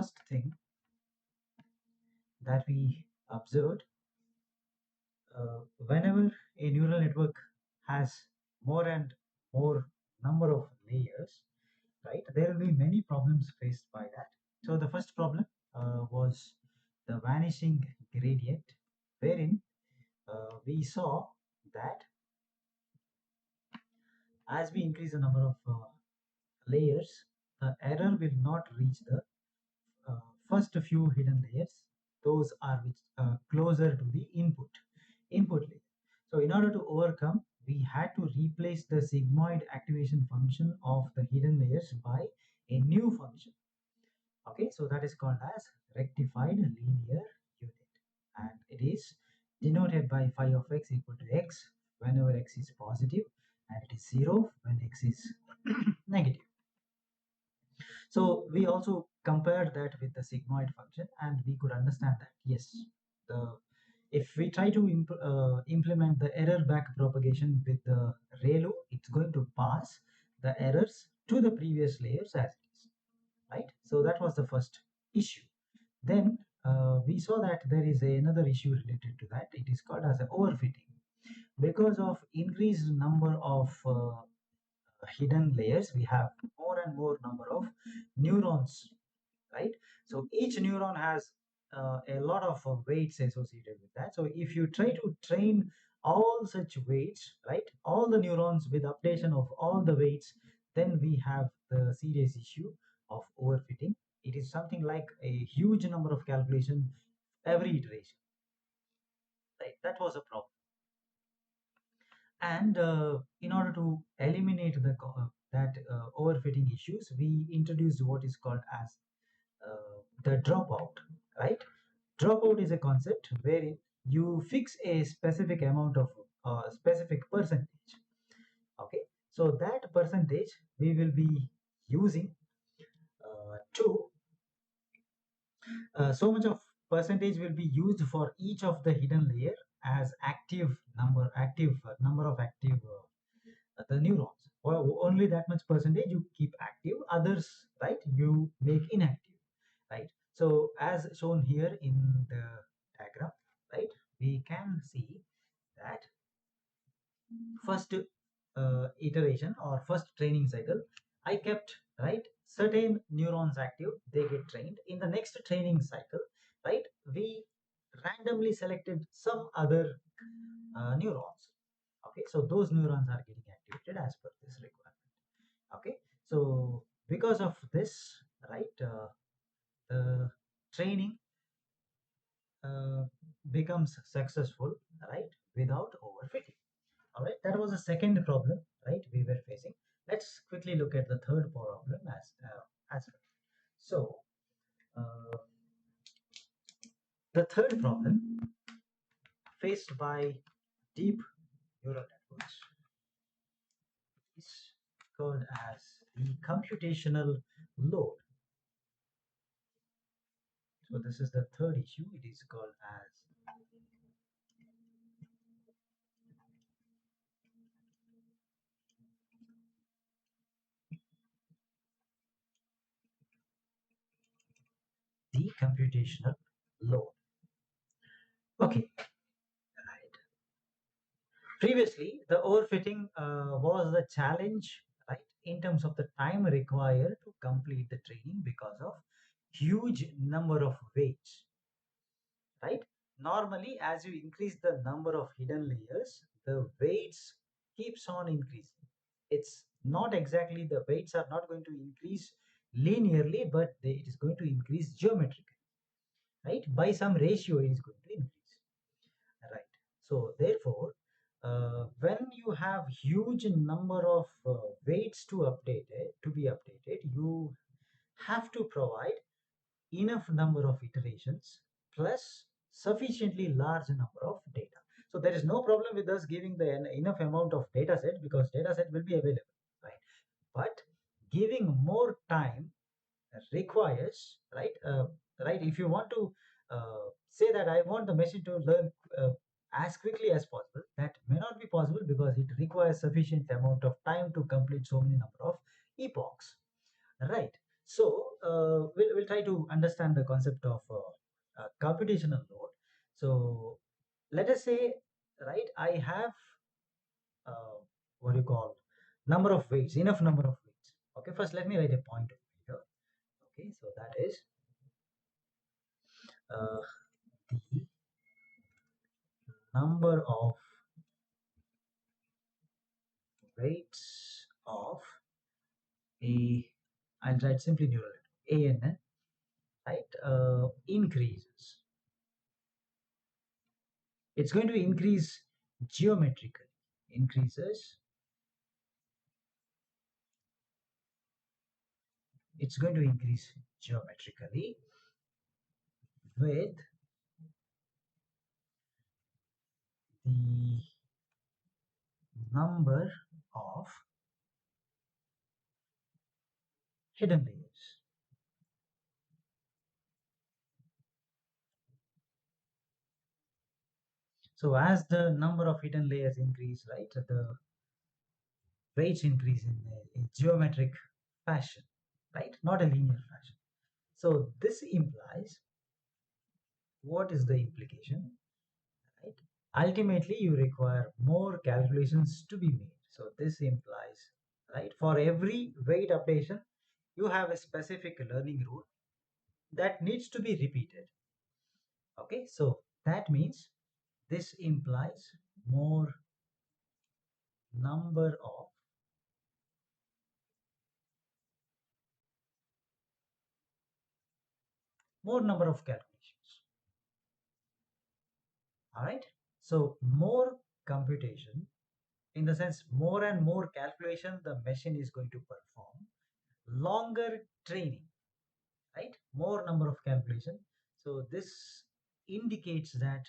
first thing that we observed, whenever a neural network has more and more number of layers, right, there will be many problems faced by that. So the first problem was the vanishing gradient, wherein we saw that as we increase the number of layers, the error will not reach the first few hidden layers. Those are which closer to the input layer. So in order to overcome, we had to replace the sigmoid activation function of the hidden layers by a new function. Okay, so that is called as rectified linear unit, and it is denoted by phi of x equal to x whenever x is positive, and it is 0 when x is negative. So we also compared that with the sigmoid function, and we could understand that yes, the if we try to implement the error back propagation with the ReLU, it's going to pass the errors to the previous layers as it is, right? So that was the first issue. Then we saw that there is another issue related to that. It is called as overfitting. Because of increased number of hidden layers, we have more and more number of neurons, right? So each neuron has a lot of weights associated with that. So if you try to train all such weights, right, all the neurons with updation of all the weights, then we have the serious issue of overfitting. It is something like a huge number of calculation every iteration, right? That was a problem. And in order to eliminate that overfitting issues, we introduced what is called as the dropout, right? Dropout is a concept wherein you fix a specific amount of specific percentage. Okay, so that percentage we will be using to so much of percentage will be used for each of the hidden layer as active number of active the neurons, or only that much percentage you keep active, others, right, you make inactive, right? So as shown here in the diagram, right, we can see that first iteration or first training cycle, I kept, right, certain neurons active, they get trained. In the next training cycle, right, we randomly selected some other neurons. Okay, so those neurons are getting activated as per this requirement. Okay, so because of this, right, the training uh, becomes successful, right, without overfitting. All right, that was the second problem, right, we were facing. Let's quickly look at the third problem as well. So the third problem faced by deep neural networks is called as the computational load. So this is the third issue. It is called as the computational load. Okay, right. Previously, the overfitting was the challenge, right, in terms of the time required to complete the training because of huge number of weights, right? Normally, as you increase the number of hidden layers, the weights keeps on increasing. It's not exactly, the weights are not going to increase linearly, but it is going to increase geometrically, right? By some ratio, it is going to increase, right? So therefore, when you have huge number of weights to be updated, you have to provide enough number of iterations plus sufficiently large number of data. So there is no problem with us giving the enough amount of data set, because data set will be available, right? But giving more time requires, right, right, if you want to say that I want the machine to learn as quickly as possible, that may not be possible because it requires sufficient amount of time to complete so many number of epochs, right? So we'll try try to understand the concept of computational load. So let us say, right, I have uh, what do you call number of weights, enough number of weights. Okay, first let me write a point over here. Okay, so that is uh, the number of weights of a, I'll write simply neural network, ANN, right, increases. It's going to increase geometrically. Increases. It's going to increase geometrically with the number of hidden layers. So as the number of hidden layers increase, right, the weights increase in a geometric fashion, right, not a linear fashion. So this implies, what is the implication, right? Ultimately, you require more calculations to be made. So this implies, right, for every weight updation, you have a specific learning rule that needs to be repeated. Okay, so that means this implies more number of calculations. All right, so more computation, in the sense more and more calculation the machine is going to perform, longer training, right, more number of calculation. So this indicates that,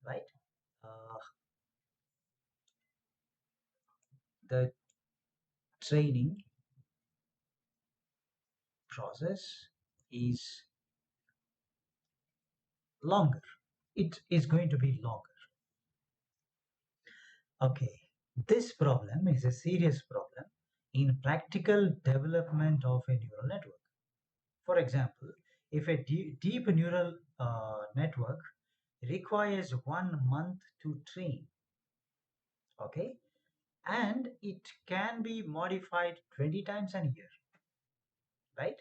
right, uh, the training process is longer. It is going to be longer. Okay, this problem is a serious problem in practical development of a neural network. For example, if a deep neural network requires 1 month to train, okay, and it can be modified 20 times a year, right?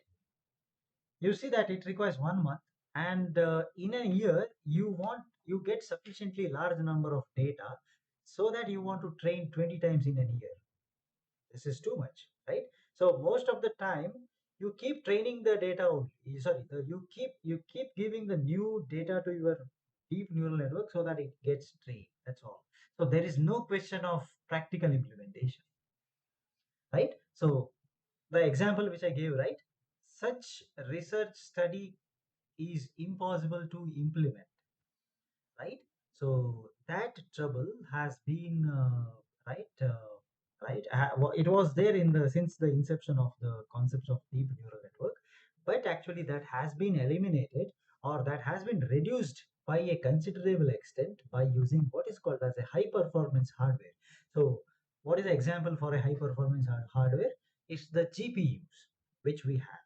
You see that it requires 1 month, and in a year you get sufficiently large number of data so that you want to train 20 times in a year. This is too much, right? So most of the time you keep training the data only. Sorry, you keep giving the new data to your deep neural network so that it gets trained. That's all. So there is no question of practical implementation, right? So the example which I gave, right? Such research study is impossible to implement, right? So that trouble has been it was there in the since the inception of the concepts of deep neural network, but actually that has been eliminated, or that has been reduced by a considerable extent by using what is called as a high performance hardware. So what is the example for a high performance hardware? It's the GPUs which we have.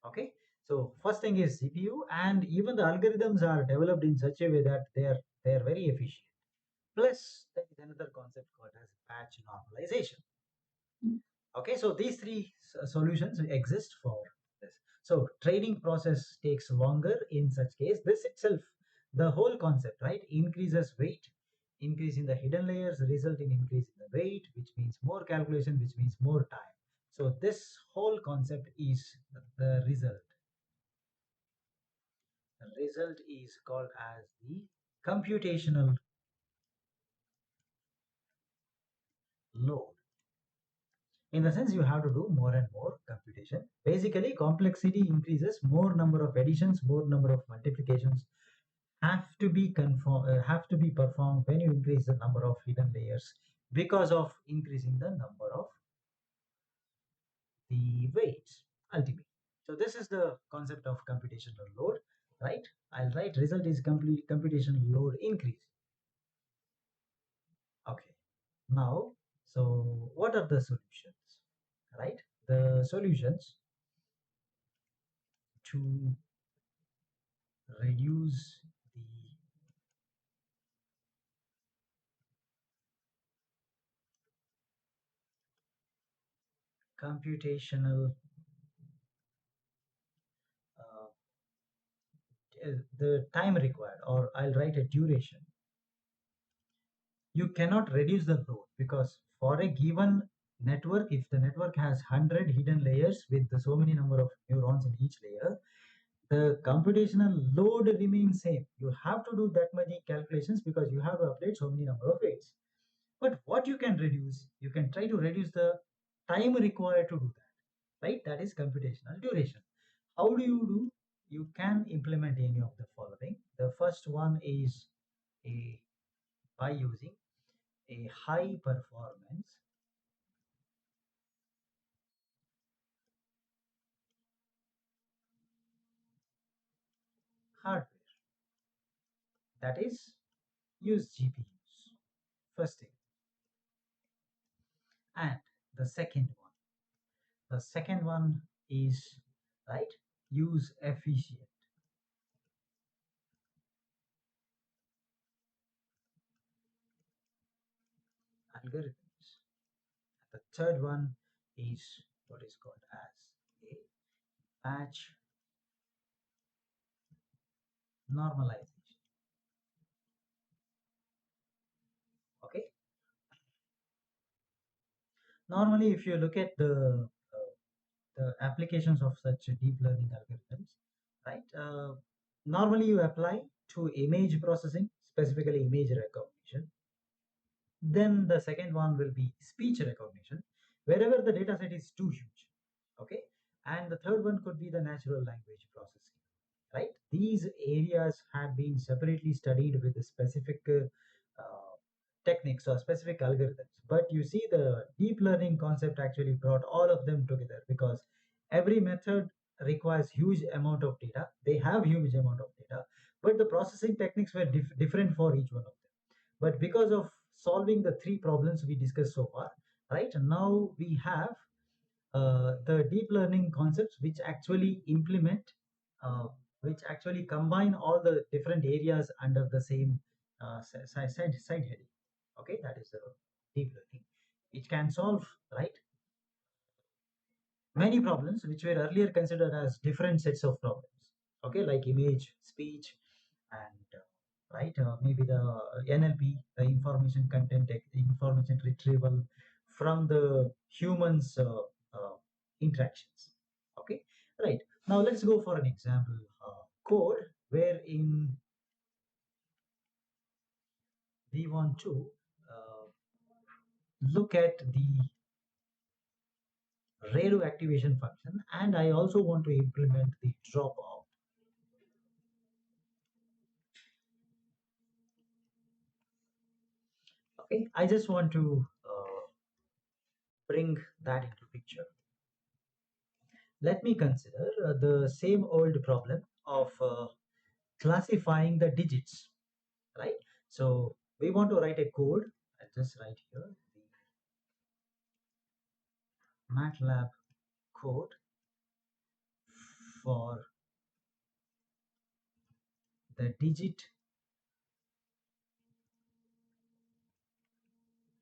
Okay, so first thing is CPU, and even the algorithms are developed in such a way that they are very efficient. Plus, there is another concept called as batch normalization. Okay, so these three solutions exist for this. So training process takes longer in such case. This itself, the whole concept, right, increases weight. Increase in the hidden layers result in increase in the weight, which means more calculation, which means more time. So this whole concept is the result. The result is called as the computational load. In the sense, you have to do more and more computation. Basically, complexity increases, more number of additions, more number of multiplications have to be performed when you increase the number of hidden layers because of increasing the number of the weights ultimately. So this is the concept of computational load, right? I'll write result is complete computational load increase. Okay. Now, so what are the solutions, right? The solutions to reduce the computational uh, the time required, or I'll write a duration. You cannot reduce the load because for a given network, if the network has 100 hidden layers with so many number of neurons in each layer, the computational load remains same. You have to do that many calculations because you have to update so many number of weights. But what you can reduce, you can try to reduce the time required to do that, right? That is computational duration. How do you do? You can implement any of the following. The first one is a by using a high performance hardware. That is, use GPUs. First thing. And the second one. The second one is, right, use efficient algorithms. The third one is what is called as a batch normalization. Okay. Normally, if you look at the applications of such deep learning algorithms, right? Normally, you apply to image processing, specifically image recognition. Then the second one will be speech recognition, wherever the data set is too huge. Okay. And the third one could be the natural language processing, right? These areas have been separately studied with the specific techniques or specific algorithms. But you see, the deep learning concept actually brought all of them together because every method requires huge amount of data. They have huge amount of data, but the processing techniques were different for each one of them. But because of solving the three problems we discussed so far, right now we have the deep learning concepts uh, which actually combine all the different areas under the same side heading. Okay, that is the deep learning. It can solve, right, many problems which were earlier considered as different sets of problems. Okay, like image, speech, and right, maybe the NLP, the information content, information retrieval from the humans interactions. Okay, right. Now let's go for an example code wherein we want to uh, look at the ReLU activation function, and I also want to implement the dropout. Okay, I just want to bring that into picture. Let me consider the same old problem of classifying the digits, right? So we want to write a code. I'll just write here the MATLAB code for the digit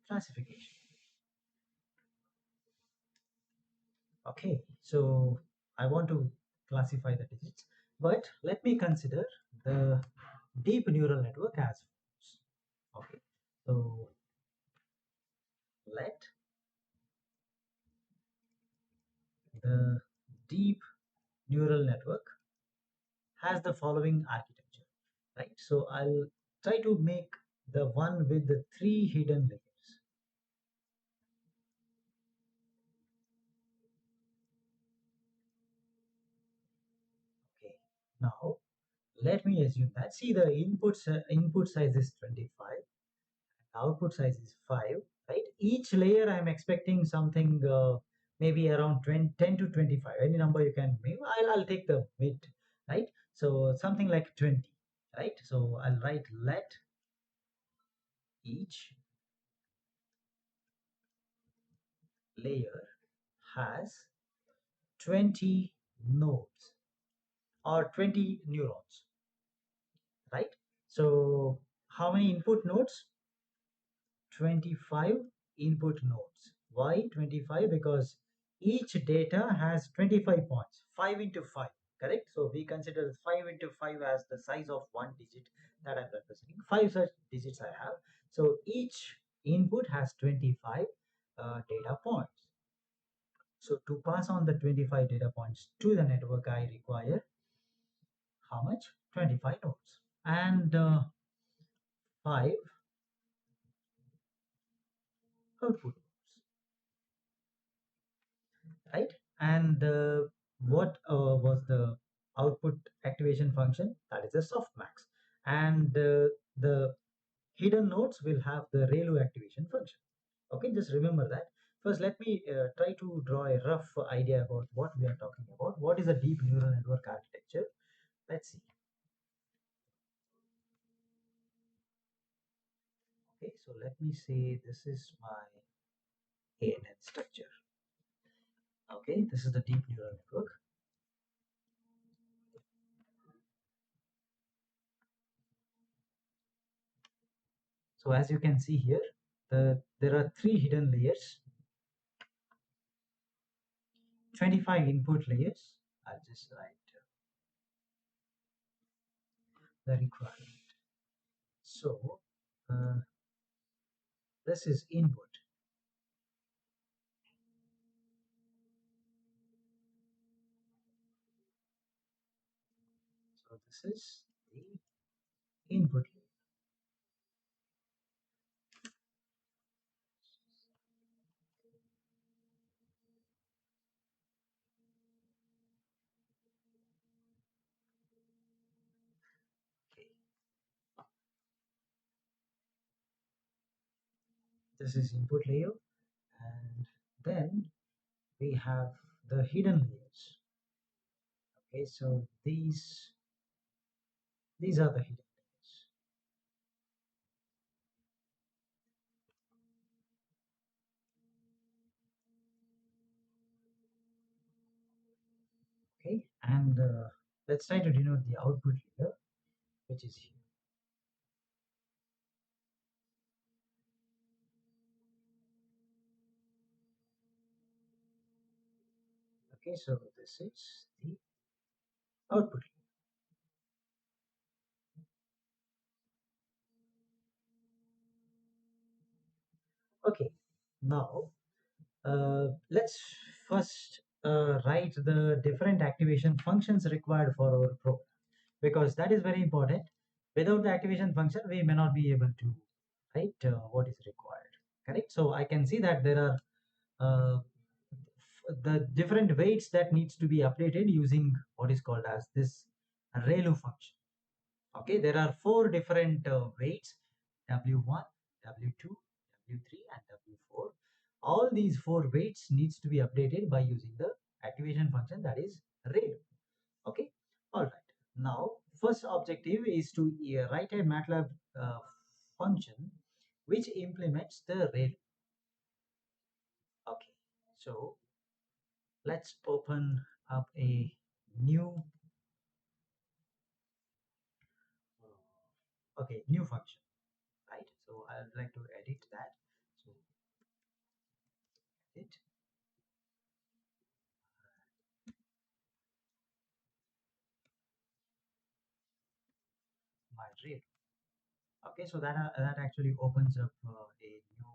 classification. Okay, so I want to classify the digits, but let me consider the deep neural network as follows. Okay, so let the deep neural network has the following architecture, right? So I'll try to make the one with the three hidden layers. Okay, now let me assume that, see, the input size is 25, output size is 5, right? Each layer I'm expecting something maybe around 20, 10 to 25, any number you can make. I'll take the mid, right? So something like 20, right? So I'll write let each layer has 20 nodes. or 20 neurons, right? So how many input nodes? 25 input nodes. Why 25? Because each data has 25 points, 5 into 5, correct? So we consider 5 into 5 as the size of one digit that I'm representing. 5 such digits I have. So each input has 25 data points. So to pass on the 25 data points to the network, I require how much? 25 nodes. And 5 output nodes, right? And what was the output activation function? That is a softmax. And the hidden nodes will have the ReLU activation function. Okay, just remember that. First, let me try to draw a rough idea about what we are talking about. What is a deep neural network architecture? Let's see. Okay, so let me say this is my ANN structure. Okay, this is the deep neural network. So as you can see here, there are 3 hidden layers, 25 input layers. I'll just write the requirement. So this is input. So this is the input layer. Okay, this is input layer, and then we have the hidden layers. Okay, so these are the hidden layers. Okay, and let's try to denote the output layer, which is here. Okay, so this is the output layer. Okay, now let's first write the different activation functions required for our program, because that is very important. Without the activation function, we may not be able to write what is required. Correct. So I can see that there are the different weights that needs to be updated using what is called as this ReLU function. Okay, there are 4 different weights: W1, W2, W3, and W4. All these 4 weights needs to be updated by using the activation function, that is ReLU. Okay, all right. Now, first objective is to write a MATLAB function which implements the ReLU. Okay, so let's open up a new new function, right? So I'd like to edit that. So edit my ReLU. Okay, so that actually opens up a new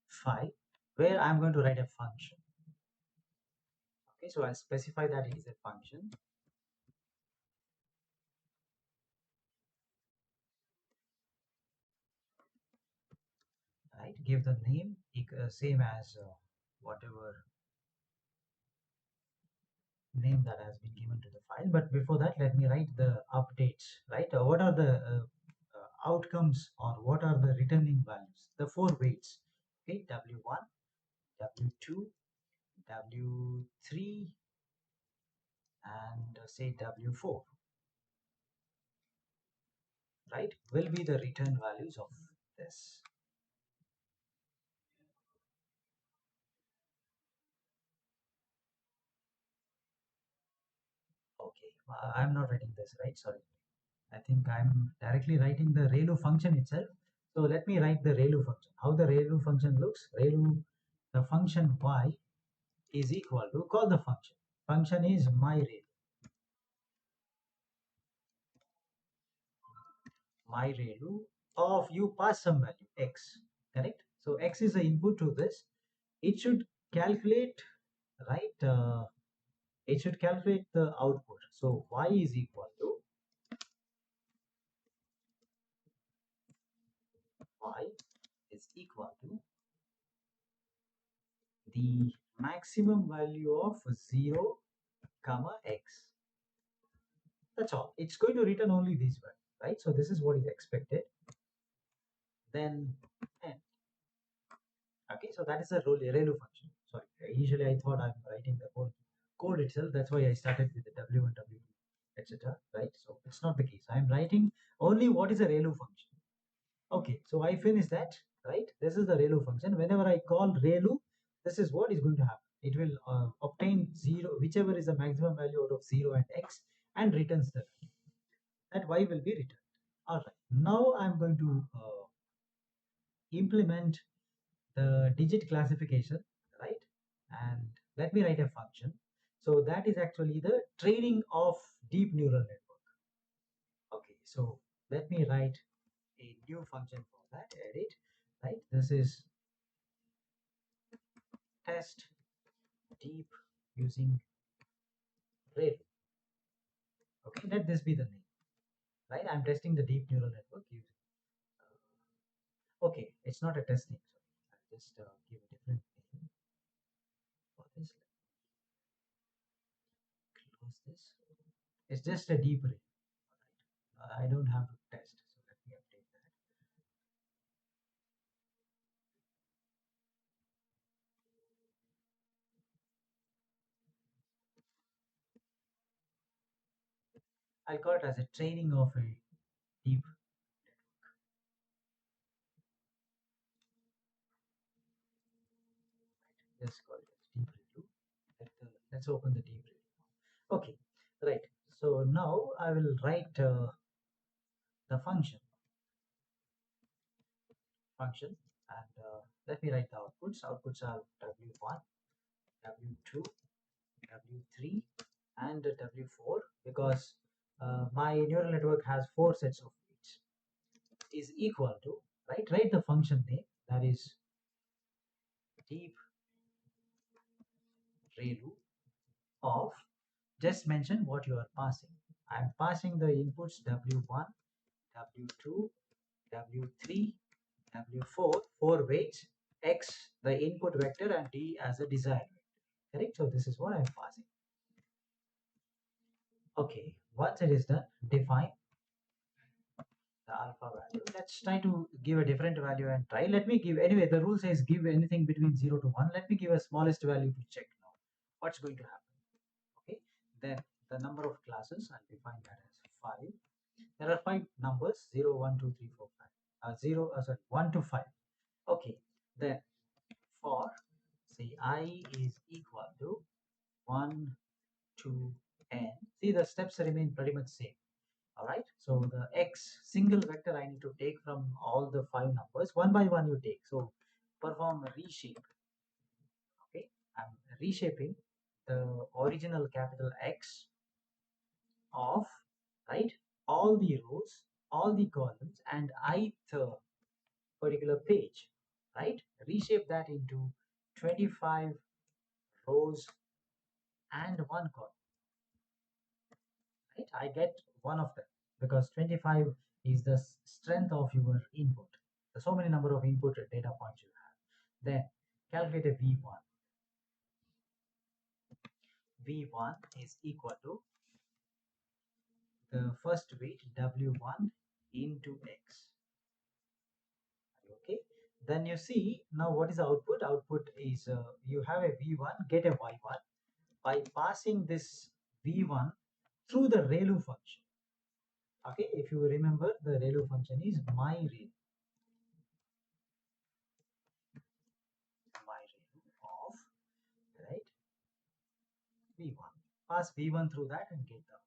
file where I'm going to write a function. Okay, so I'll specify that it is a function, right? Give the name same as whatever name that has been given to the file. But before that, let me write the updates, right? What are the outcomes, or what are the returning values? The 4 weights, okay? W1, W2, W3, and say W4, right? Will be the return values of this. I'm not writing this, right? Sorry. I think I'm directly writing the ReLU function itself. So let me write the ReLU function. How the ReLU function looks? ReLU, the function y is equal to, call the function. Function is my ReLU of you pass some value x, correct? So x is the input to this. It should calculate, right? It should calculate the output. So y is equal to y is equal to the maximum value of 0 comma x. That's all. It's going to return only this one, right? So this is what is expected. Then end. Okay, so that is a ReLU function. Sorry, usually I thought I'm writing the whole code itself. That's why I started with the W1, W2, etc. Right? So it's not the case. I'm writing only what is a ReLU function. Okay, so I finished that, right? This is the ReLU function. Whenever I call ReLU, this is what is going to happen. It will obtain 0, whichever is the maximum value out of 0 and x, and returns the value. That y will be returned. All right. Now I'm going to implement the digit classification, right? And let me write a function. So that is actually the training of deep neural network. Okay, so let me write a new function for that. Edit, right? This is test deep using ReLU. Okay, let this be the name, right? I'm testing the deep neural network using. Okay, it's not a testing. So I'll just give a different name for this. Close this. It's just a deep ReLU. I don't have to test, so let me update that. I'll call it as a training of a deep. Let's call it as deep ReLU. Let's open the deep ReLU. Okay, right. So now I will write the function, and let me write the outputs. Outputs are W1, W2, W3, and W4, because my neural network has 4 sets of weights, is equal to, right? Write the function name, that is deep ReLU of, just mention what you are passing. I'm passing the inputs W1, W2, W3, W4, 4 weights, X the input vector, and D as a desired vector. Correct? So this is what I'm passing. Okay, once it is done, define the alpha value. Let's try to give a different value and try. Let me give, anyway, the rule says give anything between 0 to 1. Let me give a smallest value to check now what's going to happen. Okay, then the number of classes, I'll define that as 5. There are 5 numbers, 0, 1, 2, 3, 4, 5. 1 to 5. Okay, then for, say, I is equal to 1 to n. See, the steps remain pretty much same. All right, so the x single vector I need to take from all the 5 numbers. One by one you take. So perform a reshape. Okay, I'm reshaping the original capital X of, right, all the rows, all the columns, and ith particular page, right? Reshape that into 25 rows and 1 column, right? I get one of them because 25 is the strength of your input. So many number of input data points you have. Then calculate a V1. V1 is equal to the first weight W1 into X. Okay, then you see now what is the output. Output is you have a V1, get a Y1 by passing this V1 through the ReLU function. Okay, if you remember, the ReLU function is my ReLU of, right, V1. Pass V1 through that and get the.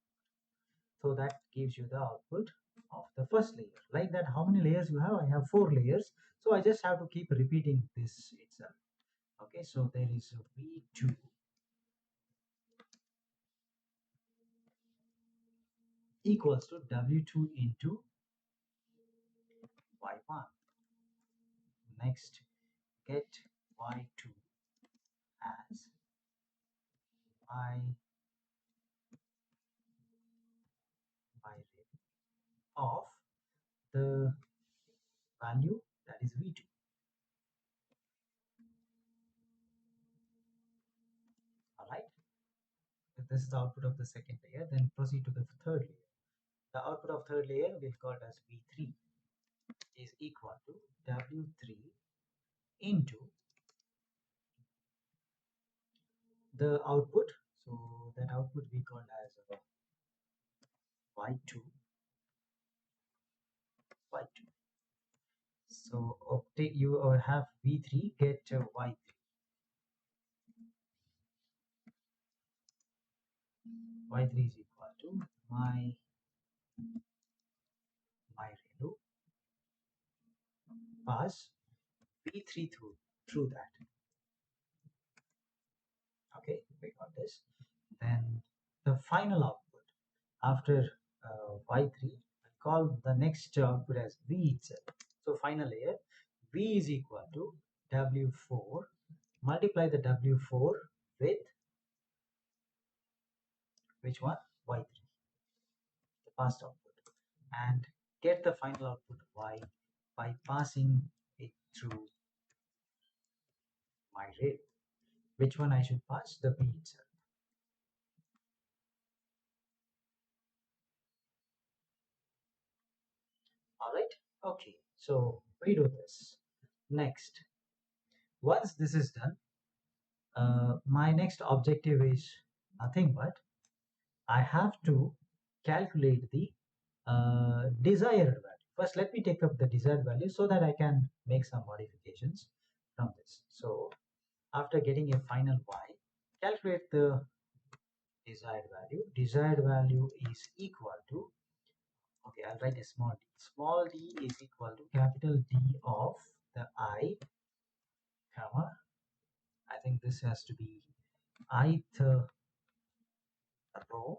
So that gives you the output of the first layer. Like that, how many layers you have? I have 4 layers. So I just have to keep repeating this itself. Okay, so there is V2 equals to W2 into Y1. Next, get Y2 as my rate of the value that is V2. All right. So this is the output of the second layer. Then proceed to the third layer. The output of third layer we'll call it as V3 is equal to W3 into the output. So that output we call as Y2, Y2. So take you have V3 get Y3. Y3 is equal to my ReLU pass V3 through that. Okay, we got this. Then the final output after Y3, I call the next output as V itself. So final layer, V is equal to W4, multiply the W4 with which one? Y3, the past output, and get the final output Y by passing it through my rail. Which one I should pass? The V itself. All right. Okay. So we do this. Next, once this is done, my next objective is nothing but I have to calculate the desired value. First, let me take up the desired value so that I can make some modifications from this. So after getting a final y, calculate the desired value. Desired value is equal to, okay, I'll write a small d. Small d is equal to capital D of the I, comma, I think this has to be ith row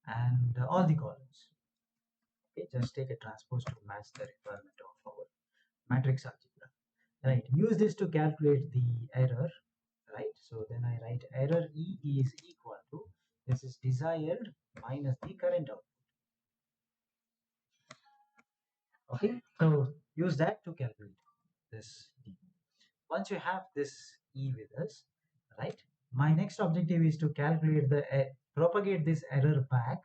and all the columns. Okay, just take a transpose to match the requirement of our matrix algebra. Right, use this to calculate the error. Right, so then I write error E is equal to, this is desired minus the current output. Okay, so use that to calculate this D. Once you have this E with us, right, my next objective is to calculate the propagate this error back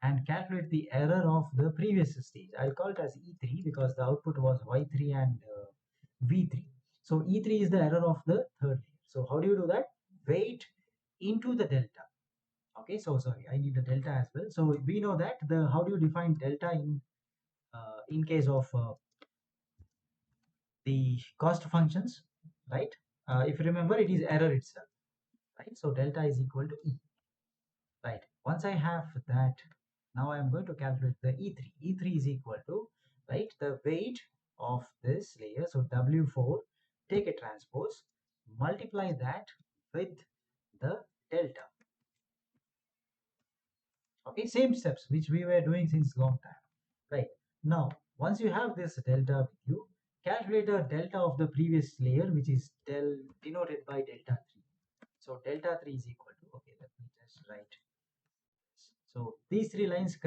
and calculate the error of the previous stage. I'll call it as E3 because the output was Y3 and V3. So E3 is the error of the third layer. So how do you do that? Weight into the delta. Okay, so sorry, I need the delta as well. So we know that the how do you define delta in case of the cost functions, right? If you remember, it is error itself, right? So delta is equal to E, right? Once I have that, now I am going to calculate the E3. E3 is equal to, right, the weight of this layer. So W4, take a transpose, multiply that with the delta. Okay, same steps which we were doing since long time, right? Now, once you have this delta with you, calculate the delta of the previous layer, which is denoted by delta 3. So delta 3 is equal to, okay, let me just write this. So these three lines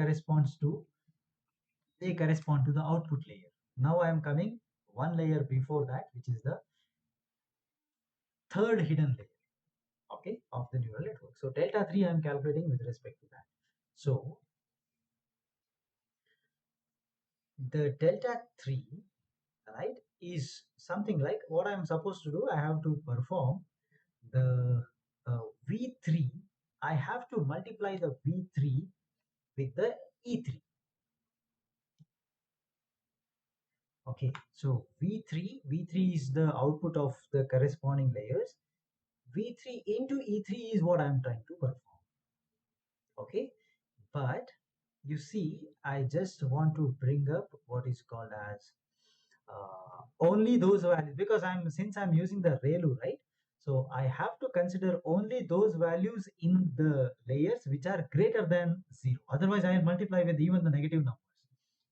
they correspond to the output layer. Now I am coming one layer before that, which is the third hidden layer, okay, of the neural network. So delta 3 I am calculating with respect to that. So the delta 3, right, is something like what I am supposed to do. I have to perform the V3. I have to multiply the V3 with the E3. Okay, so V3 is the output of the corresponding layers. V3 into E3 is what I'm trying to perform. Okay, But you see, I just want to bring up what is called as only those values, because since I'm using the ReLU, right? So I have to consider only those values in the layers which are greater than 0. Otherwise, I will multiply with even the negative numbers.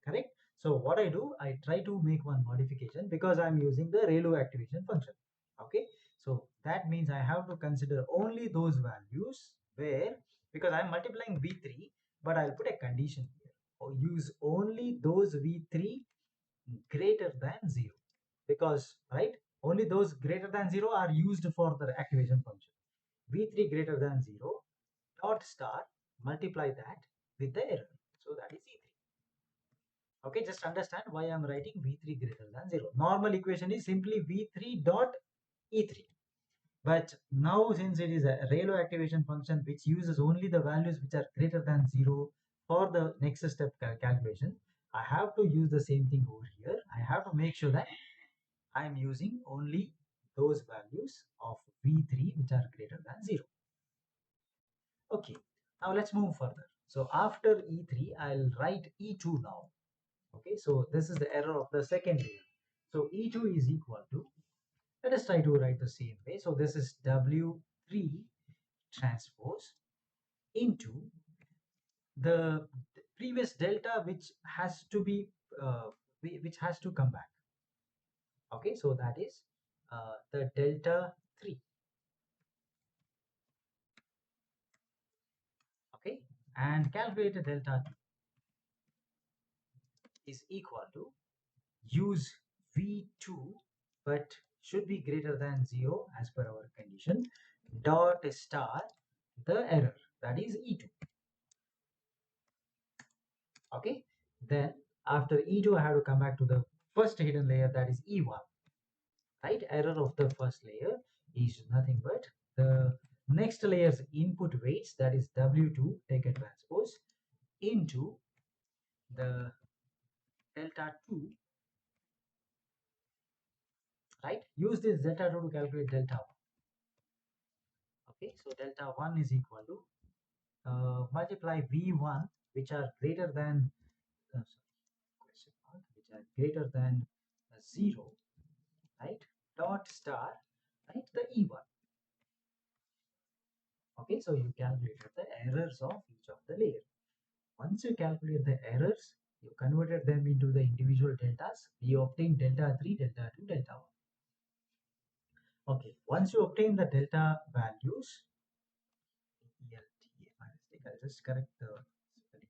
Correct? So what I do, I try to make one modification because I'm using the ReLU activation function. Okay. So that means I have to consider only those values where, because I'm multiplying V3, but I'll put a condition here. Or use only those V3 greater than 0, because right, only those greater than 0 are used for the activation function. V3 greater than 0 dot star, multiply that with the error, so that is E3. Okay, just understand why I'm writing V3 greater than 0. Normal equation is simply V3 dot E3. But now, since it is a ReLU activation function which uses only the values which are greater than 0 for the next step calculation, I have to use the same thing over here. I have to make sure that I am using only those values of V3 which are greater than 0. Okay, now let's move further. So after E3, I'll write E2 now. Okay, so this is the error of the second layer. So E2 is equal to, let us try to write the same way. So this is W3 transpose into the previous delta which has to be which has to come back. Okay, so that is the delta 3. Okay, and calculate the delta 2 is equal to, use V2 but should be greater than 0 as per our condition, dot star the error, that is E2. Okay, then after E2 I have to come back to the first hidden layer, that is E1. Right, error of the first layer is nothing but the next layer's input weights, that is W2 take a transpose into the delta 2. Right, use this delta 2 to calculate delta 1. Okay, so delta 1 is equal to multiply V1 which are greater than question mark, which are greater than 0, right, dot star, right, the E1. Okay, so you calculated the errors of each of the layer. Once you calculate the errors, you converted them into the individual deltas, you obtain delta 3, delta 2, delta 1. Okay, once you obtain the delta values, ELTA, my mistake, I'll just correct the spelling.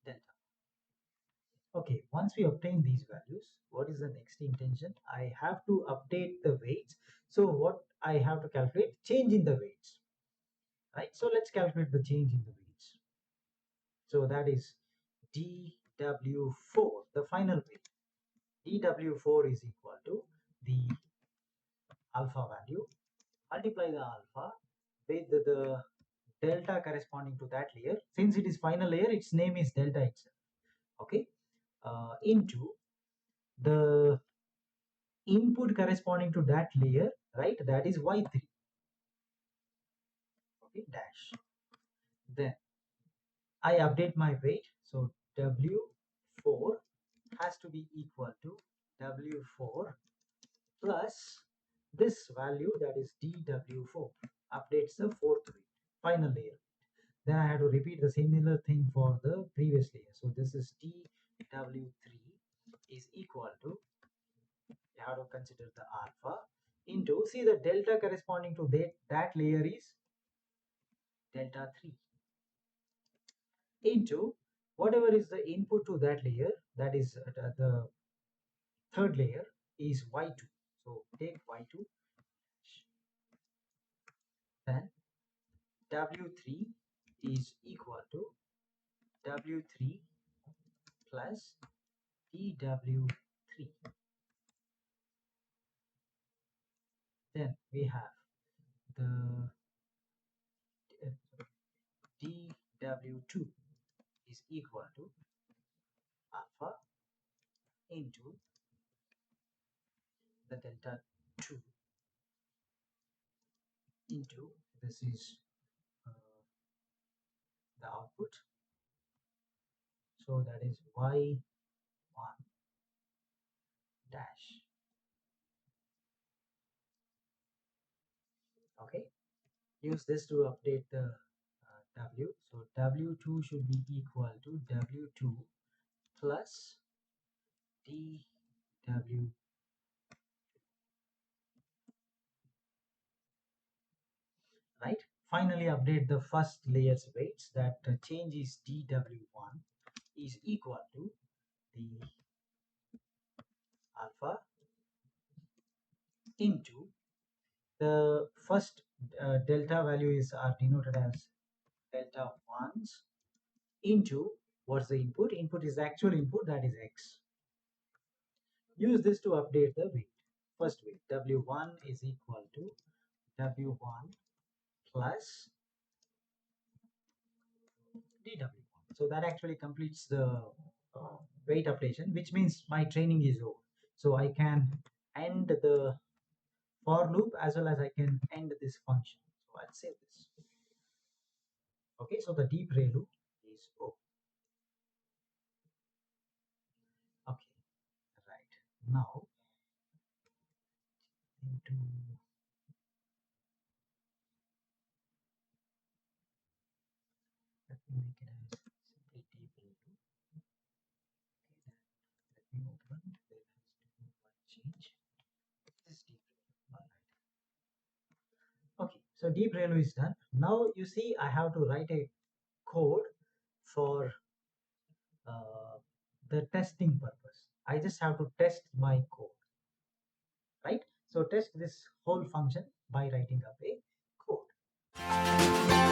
Delta. Okay, once we obtain these values, what is the next intention? I have to update the weights. So what I have to calculate? Change in the weights. Right? So let's calculate the change in the weights. So that is dw4, the final weight. dw4 is equal to the alpha value, multiply the alpha with the delta corresponding to that layer. Since it is final layer, its name is delta itself. Okay, into the input corresponding to that layer, right, that is y3. Okay, dash. Then I update my weight, so w4 has to be equal to w4 plus this value, that is dw4, updates the fourth weight, final layer. Then I have to repeat the similar thing for the previous layer. So this is dw3 is equal to, you have to consider the alpha into, see the delta corresponding to that layer is delta 3, into whatever is the input to that layer, that is the third layer is y2. So take y2, then w3 is equal to w3 plus dw3. Then we have the dw2 is equal to alpha into the delta 2 into, this is the output. So that is y1 dash. Okay, use this to update the w. So w2 should be equal to w2 plus dw. Right, finally update the first layer's weights. That change is dw1 is equal to the alpha into the first delta value is are denoted as delta ones into what's the input. Input is actual input, that is x. Use this to update the weight. First weight w1 is equal to w1 plus dw1. So that actually completes the weight updation, which means my training is over. So I can end the for loop as well as I can end this function. So I'll save this. Okay, so the deep ReLU is over. Okay, right. Now into let me make it as simply deep ReLU. Okay, then let me open. There has to be one change. This is deep ReLU. All right. Okay, so deep ReLU is done. Now you see I have to write a code for the testing purpose. I just have to test my code, right? So test this whole function by writing up a code.